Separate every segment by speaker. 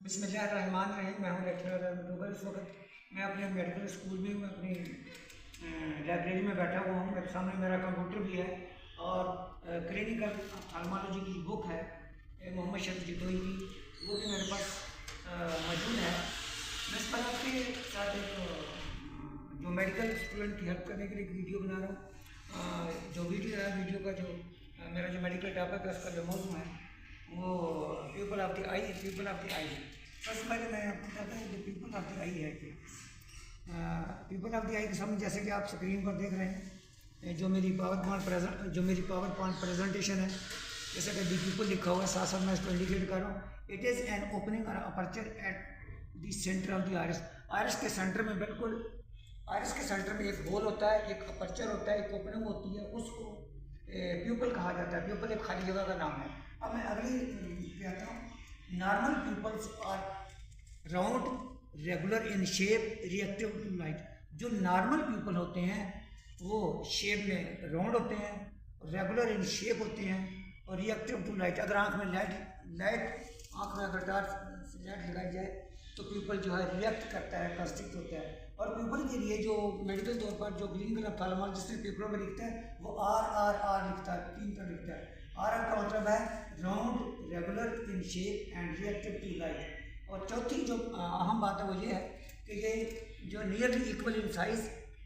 Speaker 1: बिस्मिल्लाहिर्रहमानिर्रहीम। मैं हूँ लेक्चरर अहमद। इस वक्त मैं अपने मेडिकल स्कूल में हूँ, अपनी लाइब्रेरी में बैठा हुआ हूँ। मेरे सामने मेरा कंप्यूटर भी है और क्लिनिकल ऑप्थेल्मोलॉजी की बुक है मोहम्मद शफी जितोई की, वो भी मेरे पास मौजूद है। मैं इस पर आपके साथ एक जो मेडिकल स्टूडेंट की हेल्प करने के लिए एक वीडियो बना रहा हूँ। जो वीडियो है, वीडियो का जो मेरा जो मेडिकल टॉपिक है, उसका जो मौजूद है वो pupil of the eye. Pupil of the eye सबसे पहले मैं आपको कहता हूँ कि पीपल ऑफ द आई है कि पीपल ऑफ द आई के सामने जैसे कि आप स्क्रीन पर देख रहे हैं जो मेरी पावर पॉइंट प्रेजेंटेशन है, जैसे कि दी पीपल लिखा हुआ है, साथ साथ मैं इसको इंडिकेट कर रहा हूँ। इट इज़ एन ओपनिंग और aperture at the centre of the iris. Iris के सेंटर में बिल्कुल आयरिस के सेंटर में एक होल होता है, एक अपर्चर होता है, एक ओपनिंग होती है, उसको प्यूपल कहा जाता है। प्यूपल एक खाली जगह का नाम है। अब मैं अगली पे आता हूँ। Normal pupils are round regular in shape reactive to light. जो नॉर्मल प्यूपल होते हैं वो शेप में राउंड होते हैं, रेगुलर इन शेप होते हैं और रिएक्टिव टू लाइट। अगर आँख में आँख में अगर डार्क लाइट लगाई जाए तो प्यूपल जो है रिएक्ट करता है, कंस्ट्रिक्ट होता है। और प्यूपल के लिए जो मेडिकल तौर पर जो क्लिनिकल ऑप्थेल्मोलॉजिस्ट ने पेपरों में लिखता है वो आर लिखता है, 3 तरह लिखता है। आर का मतलब है round regular in shape and reactive to light. और चौथी जो अहम बात है वो ये है कि ये जो नियरली इक्वल इन साइज,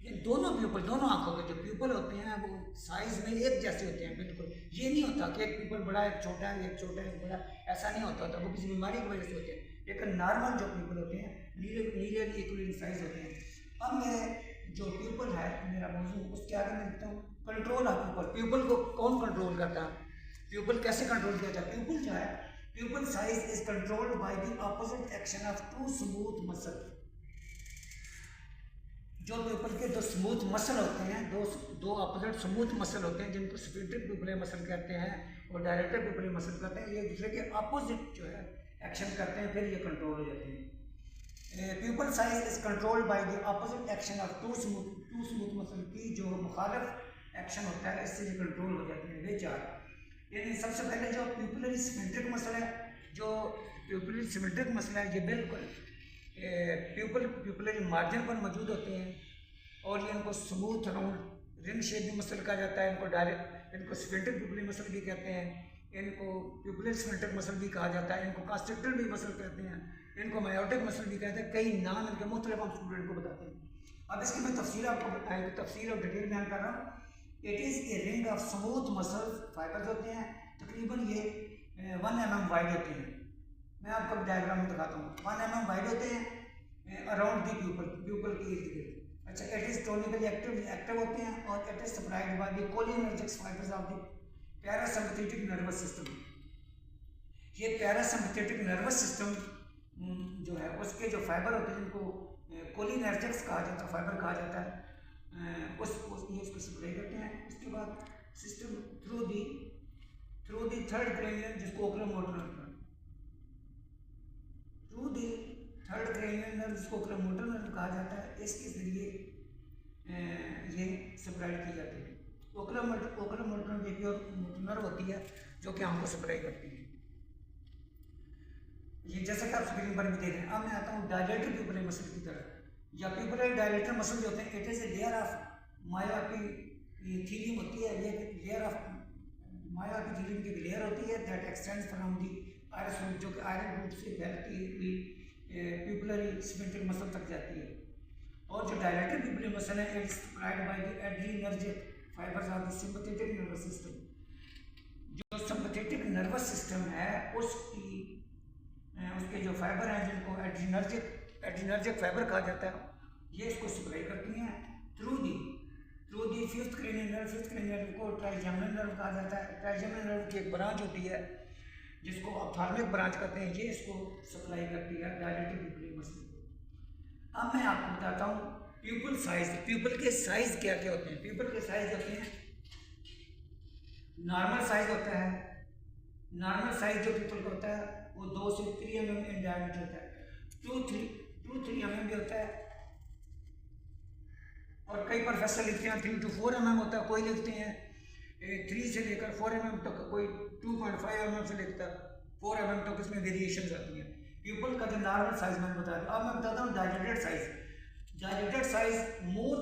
Speaker 1: ये दोनों प्यूपल, दोनों आंखों के जो प्यूपल होते हैं वो साइज में एक जैसे होते हैं। बिल्कुल ये नहीं होता कि एक प्यूपल बड़ा एक छोटा है, एक छोटा एक बड़ा, ऐसा नहीं होता वो किसी बीमारी की वजह से होते हैं। लेकिन नॉर्मल जो प्यूपल होते हैं नियरली इक्वल इन साइज होते हैं। अब मैं जो प्यूपल है मेरा मौजूद, उसके आगे मैं लिखता हूँ कंट्रोल ऑफ प्यूपल। प्यूपल को कौन कंट्रोल करता है? प्यूपल कैसे कंट्रोल किया जाता है? प्यूपल जो है, pupil size is controlled by the opposite action of 2 smooth muscle. जो प्यूपल के 2 स्मूथ मसल होते हैं, दो अपोजिट स्मूथ मसल होते हैं, जिनको स्फिंक्टर प्यूपिलर मसल कहते हैं और डायरेक्टर प्यूपिलर मसल कहते हैं। ये एक दूसरे के अपोजिट जो है एक्शन करते हैं, फिर ये कंट्रोल हो जाते हैं। Pupil size is controlled by the opposite action of 2 smooth muscle की जो मुखालिफ एक्शन होता है, इससे ये कंट्रोल हो जाते हैं। वे 4 यानी सबसे पहले जो प्यूपिलरी सिमेट्रिक मसल है, जो प्यूपिलरी सिमेट्रिक मसल है, ये बिल्कुल प्यूपिलरी मार्जिन पर मौजूद होते हैं और ये इनको smooth round ring shape muscle कहा जाता है। इनको स्फिंक्टर प्यूपिलरी मसल भी कहते हैं, इनको प्यूपिलरी सिमेट्रिक मसल भी कहा जाता है, इनको कंस्ट्रिक्टर भी मसल कहते हैं, इनको मायोटिक मसल भी कहते हैं। कई नाम इनके मुख्तलिफ हम स्टूडेंट को बताते हैं। अब इसकी मैं तफसील आपको बताएंगे, तफसील और डिटेल बयान कर रहा हूँ। It is a ring of smooth muscle fibres होते हैं, तकरीबन ये 1 mm वाइड होते हैं। मैं आपको डायग्राम में दिखाता हूँ। 1 mm वाइड होते हैं अराउंड दी प्यूपल के इर्द गिर्द। अच्छा, इट इज़ टोनिकली एक्टिव होते हैं और it is supplied by the cholinergic fibres of the parasympathetic nervous system. ये पैरासिम्पैथेटिक नर्वस सिस्टम जो है उसके जो फाइबर होते हैं जिनको कोलिनर्जिक्स कहा जाता है, फाइबर कहा जाता है, ये उसको सप्लाई करते हैं। उसके बाद system through the third cranial, जिसको oculomotor nerve, through the third cranial nerve, जिसको ओकुलोमोटर नर्व कहा जाता है, इसके जरिए ये सप्लाई की जाती है। ओकुलोमोटर नर्व एक और नर्व होती है जो कि हमको सप्लाई करती है। ये जैसा कि आप स्क्रीन पर भी देख रहे हैं। अब मैं आता हूँ डायलेटर प्यूपिलर मसल की तरफ, या प्यूपिलर डायलेटर मसल जो होते हैं, it is a layer of myoepithelium होती है। ये लेयर ऑफ मायोपिथेलियम की लेयर होती है that extends from the iris root, जो कि आयरिस रूट से फैलती हुई प्यूपिलरी सिमेट्रिक मसल तक जाती है। और जो डायलेटर प्यूपिलर मसल है, it is supplied by the adrenergic fibres of the sympathetic nervous system. जो सिंपैथेटिक नर्वस सिस्टम है उसके जो फाइबर हैं, जिनको एड्रीनर्जिक फाइबर कहा जाता है, ये इसको सप्लाई करती हैं through the fifth cranial nerve. Fifth cranial nerve को ट्राइजेमिनल नर्व कहा जाता है। ट्राइजेमिनल नर्व की एक ब्रांच होती है जिसको ऑप्थेल्मिक ब्रांच कहते हैं, ये इसको सप्लाई करती है डायलेटर प्यूपिलर मसल को। अब मैं आपको बताता हूँ प्यूपल साइज। प्यूपल के साइज क्या क्या होते हैं? प्यूपल के साइज होते हैं, नॉर्मल साइज होता है। नॉर्मल साइज जो प्यूपल का होता है वो 2 से 3 mm इन डायमीटर होता है। 2-3 mm भी होता है और कई प्रोफेसर लिखते हैं 3 to 4 mm होता है, कोई लिखते हैं 3 से लेकर 4 mm तक, कोई 2.5 mm से लेकर 4 mm तक, इसमें वेरिएशन आती हैं। प्यूपल का जो नॉर्मल साइज मैंने बताया। अब मैं बताता हूँ dilated size. Dilated size more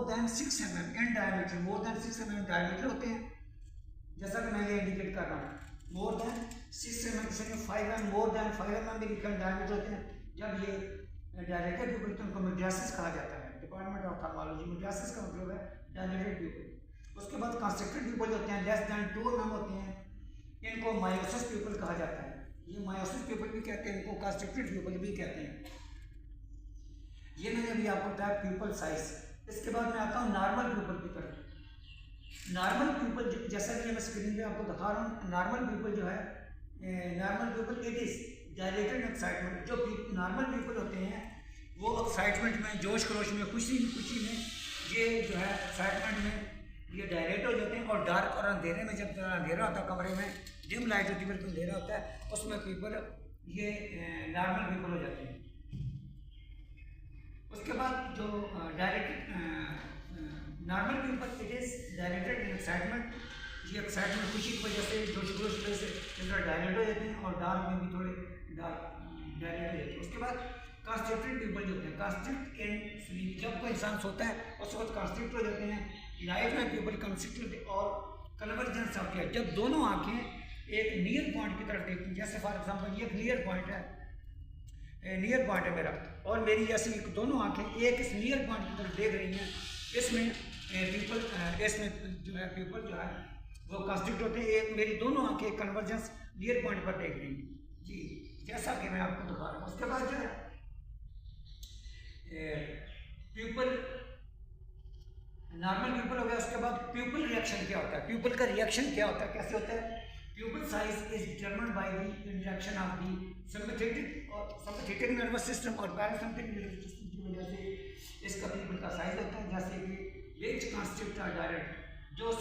Speaker 1: than 6 mm in diameter, more than 6 mm diameter होते हैं, जैसा कि मैं ये इंडिकेट कर रहा हूँ। More than 6 mm, 5 mm, more than 5 mm भी डायमीटर होते हैं। जब ये डायलेटेड प्यूपल तो उनको मिडियासिस कहा जाता है। डिपार्टमेंट ऑफ ऑप्थेल्मोलॉजी, मिडियासिस का मतलब है डायलेटेड प्यूपल। उसके बाद कंस्ट्रक्टेड प्यूपल होते हैं, लेस देन 2 mm होते हैं, इनको मायोसिस प्यूपल कहा जाता है। ये मायोसिस प्यूपल भी कहते हैं, इनको कंस्ट्रक्टेड प्यूपल भी कहते हैं। ये मैंने अभी आपको बताया प्यूपल साइज। इसके बाद मैं आता हूँ नॉर्मल प्यूपल की तरफ। नॉर्मल प्यूपल जैसा कि मैं स्क्रीन पे आपको दिखा रहा हूँ, नॉर्मल प्यूपल जो है, normal pupil it is dilated excitement. जो नॉर्मल प्यूपल होते हैं वो एक्साइटमेंट में, जोश खरोश में, खुशी में, ये जो है एक्साइटमेंट में ये डायलेट हो जाते हैं। और डार्क और अंधेरे में, जब अंधेरा होता है कमरे में, डिम लाइट होती है, बिल्कुल अंधेरा होता है, उसमें पीपल ये नॉर्मल पीपल हो जाते हैं। उसके बाद जो normal people it is dilated in excitement. ये एक्साइटमेंट खुशी की वजह से, जोश खरोश की वजह से थोड़ा डायलेट हो जाते हैं, और डार्क में भी थोड़े डार्क डायलेट हो जाते हैं। उसके बाद कंस्ट्रिक्टेड पीपल जो होते हैं, कंस्ट्रिक्ट इन स्लीप, जब कोई इंसान सोता है उस वक्त कंस्ट्रिक्ट हो जाते हैं। लाइफ में पीपल कंस्ट्रिक्टेड और कन्वर्जेंस ऑफ है, जब दोनों आंखें एक नियर पॉइंट की तरफ देखती हैं। जैसे फॉर एग्जांपल ये एक नियर पॉइंट है, नियर पॉइंट है मेरा, और मेरी जैसे दोनों आंखें एक इस नियर पॉइंट की तरफ देख रही हैं, इसमें पीपल, इसमें जो है पीपल जो है वो कंस्ट्रिक्ट होते हैं। एक मेरी दोनों आंखें कन्वर्जेंस नियर पॉइंट पर देख रही हैं जी, जैसा कि मैं आपको दिखा रहा हूँ। उसके बाद जो है प्यूपल, नॉर्मल प्यूपल हो गया। उसके बाद प्यूपल रिएक्शन क्या होता है, प्यूपल का रिएक्शन क्या होता है, कैसे होता है? Pupil size is determined by the interaction of the sympathetic nervous system और पैरासिम्पैथेटिक नर्वस सिस्टम की वजह से इसका प्यूपल का साइज होता है। जैसे कि विच कंस्ट्रिक्ट आर डायरेक्ट, जो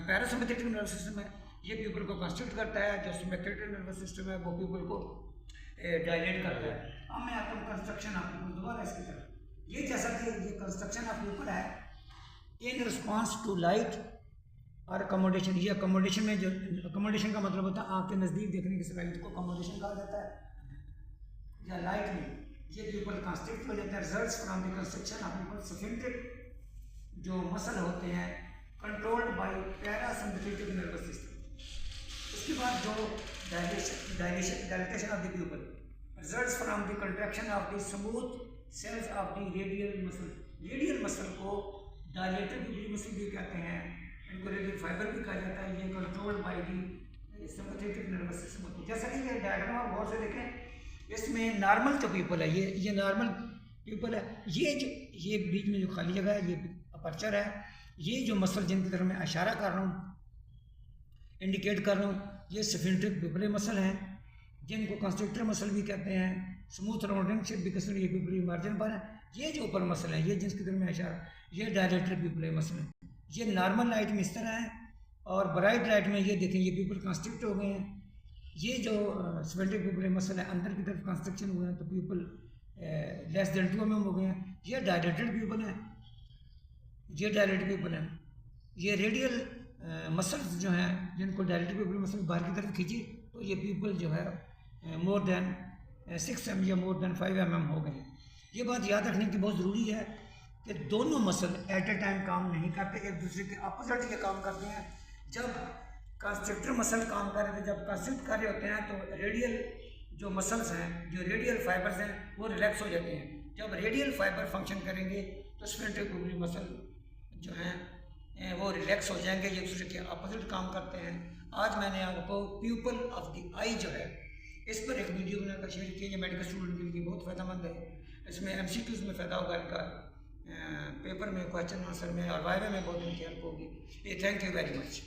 Speaker 1: पैरासिम्पैथेटिक नर्वस सिस्टम है ये प्यूपल को कंस्ट्रिक्ट करता है, जो सिंपैथेटिक नर्वस सिस्टम है वो प्यूपल को डायलेट करता है। अब मैं आता हूँ कंस्ट्रक्शन ऑफ प्यूपल, दोबारा इसकी तरफ। ये जैसा कि ये कंस्ट्रक्शन ऑफ प्यूपल है इन रिस्पॉन्स टू लाइट और अकोमोडेशन। ये अकोमोडेशन में, जो अकोमोडेशन का मतलब होता है आँख के नज़दीक देखने की सलाहियत को अकोमोडेशन कहा जाता है, या लाइट में ये प्यूपल कंस्ट्रिक्ट हो जाता है। Results from the construction of pupil sympathetic जो मसल होते हैं controlled by parasympathetic nervous system. उसके बाद जो dilatation of the pupil results from the contraction of the smooth cells of the radial muscle. Radial muscle को dilated muscle भी कहते हैं, इनको रेडियल फाइबर भी कहा जाता है। ये controlled by the sympathetic nervous system होती है। जैसा कि ये डायग्राम आप गौर से देखें, इसमें नॉर्मल जो पीपल है, ये नॉर्मल पीपल है। ये बीच में जो खाली जगह है ये अपर्चर है। ये जो मसल जिनकी तरफ मैं इशारा कर रहा हूँ, इंडिकेट कर रहा हूँ, ये स्फिंक्टर पिपले मसल हैं, जिनको कंस्ट्रिक्टर मसल भी कहते हैं। स्मूथ राउंडिंग शेप भी कसर, ये पिपली मार्जिन पर है। ये जो ऊपर मसल है, ये जिसकी तरफ मैं इशारा, ये डायलेटेड पिपले मसल है। ये नॉर्मल लाइट में इस तरह है, और ब्राइट लाइट में ये देखें ये पीपल कंस्ट्रिक्ट हो गए हैं। ये जो स्फिंक्टर पिपले मसल है अंदर की तरफ कंस्ट्रक्शन हुए हैं, तो पीपल लेस देन 2 mm हो गए हैं। ये डायलेटेड पीपल है, ये डायलेटेड पीपल है। ये रेडियल मसल्स जो हैं, जिनको डायलेटेड पीपल मसल बाहर की तरफ खींची, तो ये पीपल जो है मोर देन 6 mm या मोर देन 5 mm हो गए। ये बात याद रखने की बहुत ज़रूरी है कि दोनों मसल एट ए टाइम काम नहीं करते, एक दूसरे के अपोजिट ये काम करते हैं। जब कंस्ट्रिक्टर मसल काम कर रहे थे, जब कंस्ट्रिक्ट कर रहे होते हैं, तो रेडियल जो मसल्स हैं, जो रेडियल फाइबर्स हैं, वो रिलैक्स हो जाते हैं। जब रेडियल फाइबर फंक्शन करेंगे तो स्फिंक्टर पिपली मसल जो हैं वो रिलैक्स हो जाएंगे, एक दूसरे के अपोजिट काम करते हैं। आज मैंने आपको प्यूपल ऑफ द आई जो है इस पर एक वीडियो बनाकर शेयर किया। ये मेडिकल स्टूडेंट के लिए बहुत फ़ायदेमंद है। इसमें MCQs में फ़ायदा होगा, इनका पेपर में, क्वेश्चन आंसर में और वाइवा में बहुत इनकी हेल्प होगी। Thank you very much.